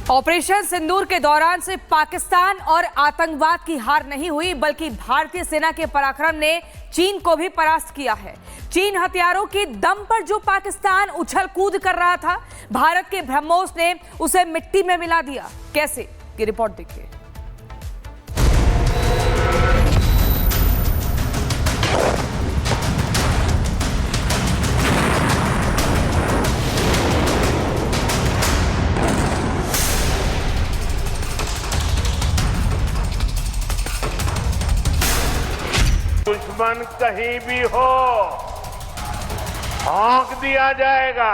Operation Sindoor के दौरान सिर्फ पाकिस्तान और आतंकवाद की हार नहीं हुई, बल्कि भारतीय सेना के पराक्रम ने चीन को भी परास्त किया है। चीन हथियारों के दम पर जो पाकिस्तान उछल कूद कर रहा था, भारत के ब्रह्मोस ने उसे मिट्टी में मिला दिया। कैसे, ये रिपोर्ट देखिए। दुश्मन कहीं भी हो, हाँक दिया जाएगा।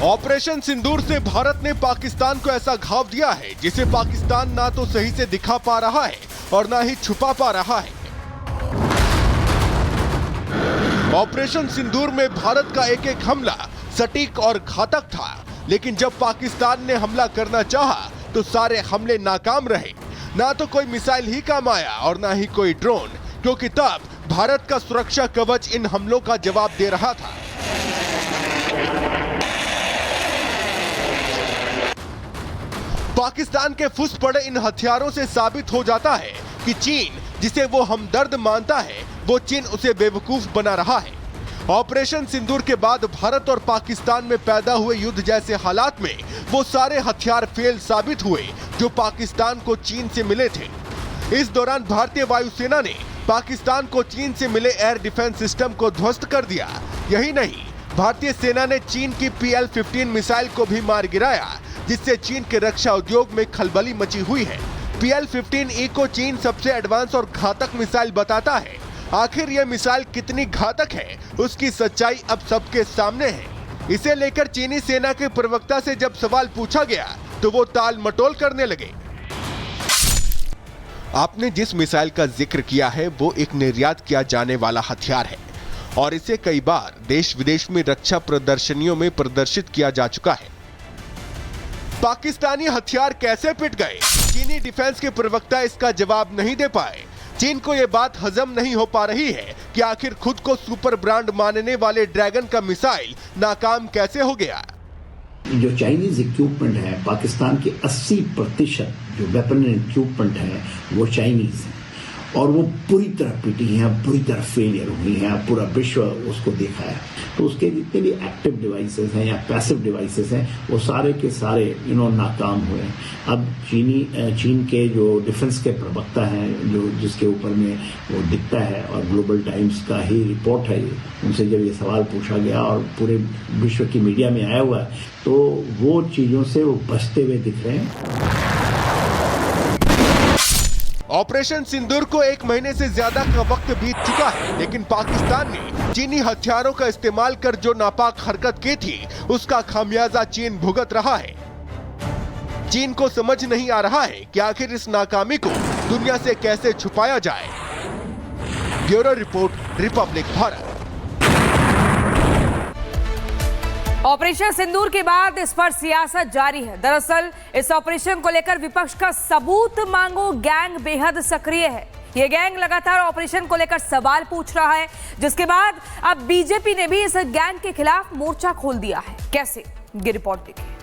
ऑपरेशन सिंदूर से भारत ने पाकिस्तान को ऐसा घाव दिया है जिसे पाकिस्तान ना तो सही से दिखा पा रहा है और ना ही छुपा पा रहा है। ऑपरेशन सिंदूर में भारत का एक एक हमला सटीक और घातक था, लेकिन जब पाकिस्तान ने हमला करना चाहा तो सारे हमले नाकाम रहे। ना तो कोई मिसाइल ही काम आया और ना ही कोई ड्रोन, क्योंकि तब भारत का सुरक्षा कवच इन हमलों का जवाब दे रहा था। पाकिस्तान के फुस पड़े इन हथियारों से साबित हो जाता है कि चीन, जिसे वो हमदर्द मानता है, वो चीन उसे बेवकूफ बना रहा है। ऑपरेशन सिंदूर के बाद भारत और पाकिस्तान में पैदा हुए युद्ध जैसे हालात में वो सारे हथियार फेल साबित हुए जो पाकिस्तान को चीन से मिले थे। इस दौरान भारतीय वायुसेना ने पाकिस्तान को चीन से मिले एयर डिफेंस सिस्टम को ध्वस्त कर दिया। यही नहीं, भारतीय सेना ने चीन की PL-15 मिसाइल को भी मार गिराया, जिससे चीन के रक्षा उद्योग में खलबली मची हुई है। PL-15E को चीन सबसे एडवांस और घातक मिसाइल बताता है। आखिर यह मिसाइल कितनी घातक है, उसकी सच्चाई अब सबके सामने है। इसे लेकर चीनी सेना के प्रवक्ता से जब सवाल पूछा गया तो वो टाल मटोल करने लगे। आपने जिस मिसाइल का जिक्र किया है वो एक निर्यात किया जाने वाला हथियार है और इसे कई बार देश विदेश में रक्षा प्रदर्शनियों में प्रदर्शित किया जा चुका है। पाकिस्तानी हथियार कैसे पिट गए? चीनी डिफेंस के प्रवक्ता इसका जवाब नहीं दे पाए। चीन को यह बात हजम नहीं हो पा रही है कि आखिर खुद को सुपर ब्रांड मानने वाले ड्रैगन का मिसाइल नाकाम कैसे हो गया। जो चाइनीज इक्विपमेंट है, पाकिस्तान के 80% जो वेपन इक्विपमेंट है वो चाइनीज है और वो पूरी तरह पिटी हैं, पूरी तरह फेलियर हुई हैं। पूरा विश्व उसको देखा है। तो उसके जितने भी एक्टिव डिवाइसेस हैं या पैसिव डिवाइसेस हैं वो सारे के सारे नाकाम हुए हैं। अब चीन के जो डिफेंस के प्रवक्ता हैं, जो जिसके ऊपर में वो दिखता है और ग्लोबल टाइम्स का ही रिपोर्ट है, उनसे जब ये सवाल पूछा गया और पूरे विश्व की मीडिया में आया हुआ है, तो वो चीजों से वो बचते हुए दिख रहे हैं। ऑपरेशन सिंदूर को 1 महीने से ज्यादा का वक्त बीत चुका है, लेकिन पाकिस्तान ने चीनी हथियारों का इस्तेमाल कर जो नापाक हरकत की थी उसका खामियाजा चीन भुगत रहा है। चीन को समझ नहीं आ रहा है कि आखिर इस नाकामी को दुनिया से कैसे छुपाया जाए। Bureau report, Republic Bharat. Operation Sindoor के बाद इस पर सियासत जारी है। दरअसल इस ऑपरेशन को लेकर विपक्ष का सबूत मांगो गैंग बेहद सक्रिय है। ये गैंग लगातार ऑपरेशन को लेकर सवाल पूछ रहा है, जिसके बाद अब बीजेपी ने भी इस गैंग के खिलाफ मोर्चा खोल दिया है। कैसे, ये रिपोर्ट देखिए।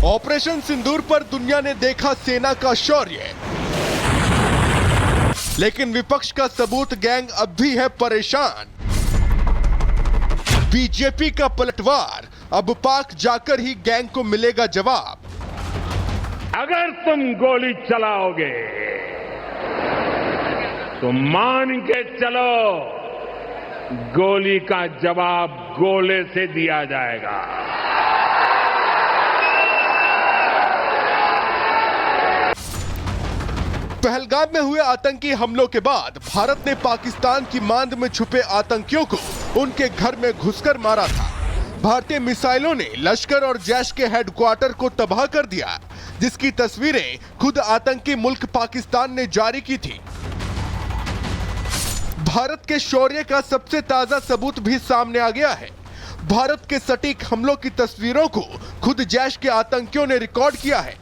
ऑपरेशन सिंदूर पर दुनिया ने देखा सेना का शौर्य, लेकिन विपक्ष का सबूत गैंग अब भी है परेशान। बीजेपी का पलटवार, अब पाक जाकर ही गैंग को मिलेगा जवाब। अगर तुम गोली चलाओगे तो मान के चलो, गोली का जवाब गोले से दिया जाएगा। पहलगाम में हुए आतंकी हमलों के बाद भारत ने पाकिस्तान की मांद में छुपे आतंकियों को उनके घर में घुसकर मारा था। भारतीय मिसाइलों ने लश्कर और जैश के हेडक्वार्टर को तबाह कर दिया, जिसकी तस्वीरें खुद आतंकी मुल्क पाकिस्तान ने जारी की थी। भारत के शौर्य का सबसे ताजा सबूत भी सामने आ गया है। भारत के सटीक हमलों की तस्वीरों को खुद जैश के आतंकियों ने रिकॉर्ड किया है।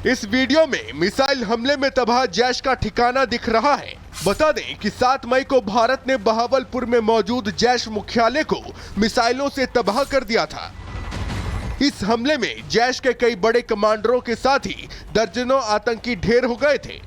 इस वीडियो में मिसाइल हमले में तबाह जैश का ठिकाना दिख रहा है। बता दें कि 7 मई को भारत ने बहावलपुर में मौजूद जैश मुख्यालय को मिसाइलों से तबाह कर दिया था। इस हमले में जैश के कई बड़े कमांडरों के साथ ही दर्जनों आतंकी ढेर हो गए थे।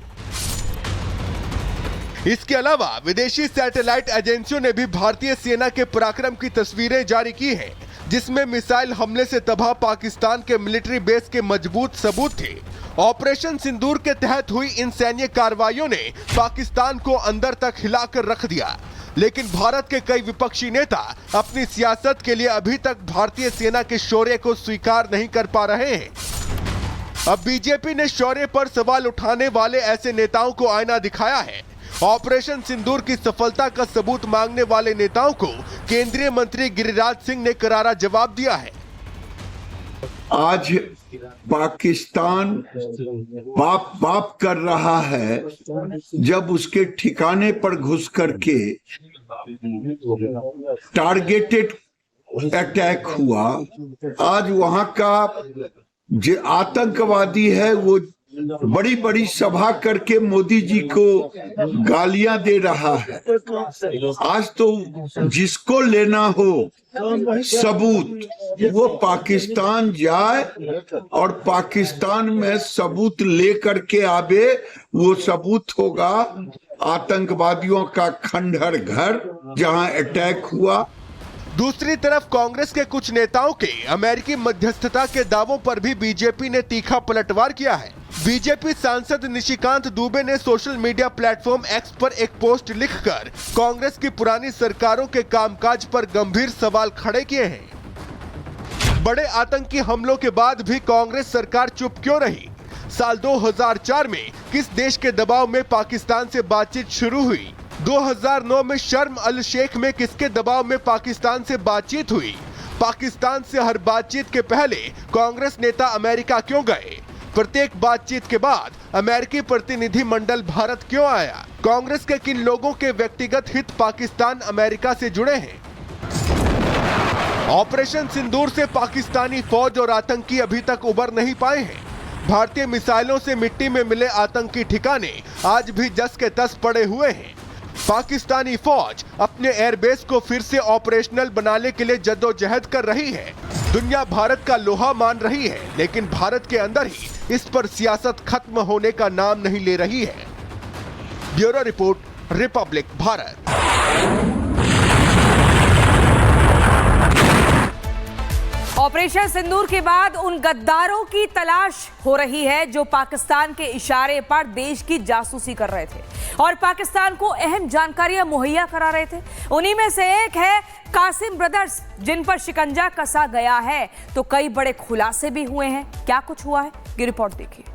इसके अलावा विदेशी सैटेलाइट एजेंसियों ने भी भारतीय सेना के पराक्रम की तस्वीरें जारी की हैं, जिसमें मिसाइल हमले से तबाह पाकिस्तान के मिलिट्री बेस के मजबूत सबूत थे। ऑपरेशन सिंदूर के तहत हुई इन सैन्य कार्रवाइयों ने पाकिस्तान को अंदर तक हिलाकर रख दिया, लेकिन भारत के कई विपक्षी नेता अपनी सियासत के लिए अभी तक भारतीय सेना के शौर्य को स्वीकार नहीं कर पा रहे हैं। अब बीजेपी ने शौर्य पर सवाल उठाने वाले ऐसे नेताओं को आईना दिखाया है। ऑपरेशन सिंदूर की सफलता का सबूत मांगने वाले नेताओं को केंद्रीय मंत्री गिरिराज सिंह ने करारा जवाब दिया है। आज पाकिस्तान बाप बाप कर रहा है, जब उसके ठिकाने पर घुस करके टारगेटेड अटैक हुआ। आज वहां का जो आतंकवादी है वो बड़ी बड़ी सभा करके मोदी जी को गालियां दे रहा है। आज तो जिसको लेना हो सबूत, वो पाकिस्तान जाए और पाकिस्तान में सबूत लेकर के आवे। वो सबूत होगा आतंकवादियों का खंडहर घर जहां अटैक हुआ। दूसरी तरफ कांग्रेस के कुछ नेताओं के अमेरिकी मध्यस्थता के दावों पर भी बीजेपी ने तीखा पलटवार किया है। बीजेपी सांसद निशिकांत दुबे ने सोशल मीडिया प्लेटफॉर्म एक्स पर एक पोस्ट लिखकर कांग्रेस की पुरानी सरकारों के कामकाज पर गंभीर सवाल खड़े किए हैं। बड़े आतंकी हमलों के बाद भी कांग्रेस सरकार चुप क्यों रही? साल 2004 में किस देश के दबाव में पाकिस्तान से बातचीत शुरू हुई? 2009 में शर्म अल शेख में किसके दबाव में पाकिस्तान से बातचीत हुई? पाकिस्तान से हर बातचीत के पहले कांग्रेस नेता अमेरिका क्यों गए? प्रत्येक बातचीत के बाद अमेरिकी प्रतिनिधि मंडल भारत क्यों आया? कांग्रेस के किन लोगों के व्यक्तिगत हित पाकिस्तान अमेरिका से जुड़े हैं? ऑपरेशन सिंदूर से पाकिस्तानी फौज और आतंकी अभी तक उबर नहीं पाए हैं। भारतीय मिसाइलों से मिट्टी में मिले आतंकी ठिकाने आज भी जस के तस पड़े हुए हैं। पाकिस्तानी फौज अपने एयरबेस को फिर से ऑपरेशनल बनाने के लिए जद्दोजहद कर रही है। दुनिया भारत का लोहा मान रही है, लेकिन भारत के अंदर ही इस पर सियासत खत्म होने का नाम नहीं ले रही है। Bureau report, Republic Bharat. Operation Sindoor के बाद उन गद्दारों की तलाश हो रही है जो पाकिस्तान के इशारे पर देश की जासूसी कर रहे थे और पाकिस्तान को अहम जानकारियां मुहैया करा रहे थे। उन्हीं में से एक है कासिम ब्रदर्स, जिन पर शिकंजा कसा गया है तो कई बड़े खुलासे भी हुए हैं। क्या कुछ हुआ है, ये रिपोर्ट देखिए।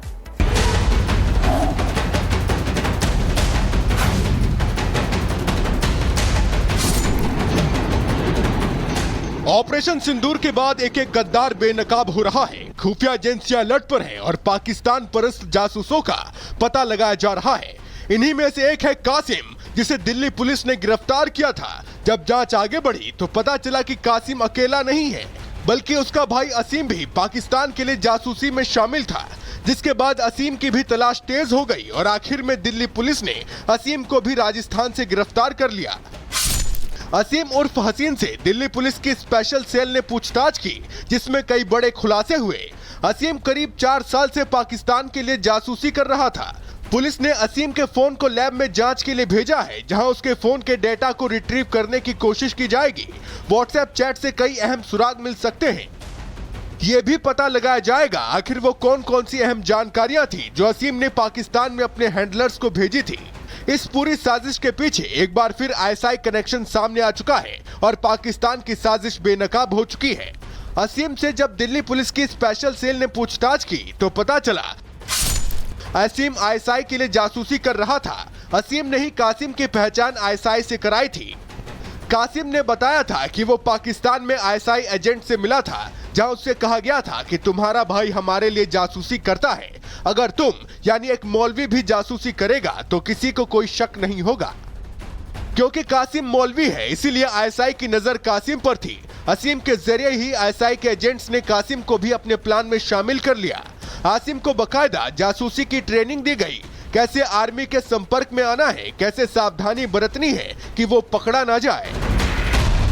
ऑपरेशन सिंदूर के बाद एक एक गद्दार बेनकाब हो रहा है। खुफिया एजेंसियां अलर्ट पर हैं और पाकिस्तान परस्त जासूसों का पता लगाया जा रहा है। इन्हीं में से एक है कासिम, जिसे दिल्ली पुलिस ने गिरफ्तार किया था। जब जांच आगे बढ़ी तो पता चला कि कासिम अकेला नहीं है, बल्कि उसका भाई असीम भी पाकिस्तान के लिए जासूसी में शामिल था, जिसके बाद असीम की भी तलाश तेज हो गई और आखिर में दिल्ली पुलिस ने असीम को भी राजस्थान से गिरफ्तार कर लिया। असीम उर्फ हसीन से दिल्ली पुलिस की स्पेशल सेल ने पूछताछ की, जिसमें कई बड़े खुलासे हुए। असीम करीब 4 साल से पाकिस्तान के लिए जासूसी कर रहा था। पुलिस ने असीम के फोन को लैब में जांच के लिए भेजा है, जहां उसके फोन के डेटा को रिट्रीव करने की कोशिश की जाएगी। व्हाट्सएप चैट से कई अहम सुराग मिल सकते हैं। ये भी पता लगाया जाएगा आखिर वो कौन कौन सी अहम जानकारियां थी जो असीम ने पाकिस्तान में अपने हैंडलर्स को भेजी थी। इस पूरी साजिश के पीछे एक बार फिर आईएसआई कनेक्शन सामने आ चुका है और पाकिस्तान की साजिश बेनकाब हो चुकी है। असीम से जब दिल्ली पुलिस की स्पेशल सेल ने पूछताछ की तो पता चला असीम आईएसआई के लिए जासूसी कर रहा था। असीम ने ही कासिम की पहचान आईएसआई से कराई थी। कासिम ने बताया था कि वो पाकिस्तान में आईएसआई एजेंट से मिला था, जहां उससे कहा गया था कि तुम्हारा भाई हमारे लिए जासूसी करता है। अगर तुम यानी एक मौलवी भी जासूसी करेगा तो किसी को कोई शक नहीं होगा। क्योंकि कासिम मौलवी है, इसीलिए आईएसआई की नजर कासिम पर थी। असीम के जरिए ही आईएसआई के एजेंट्स ने कासिम को भी अपने प्लान में शामिल कर लिया। आसिम को बकायदा जासूसी की ट्रेनिंग दी गई, कैसे आर्मी के संपर्क में आना है, कैसे सावधानी बरतनी है कि वो पकड़ा ना जाए।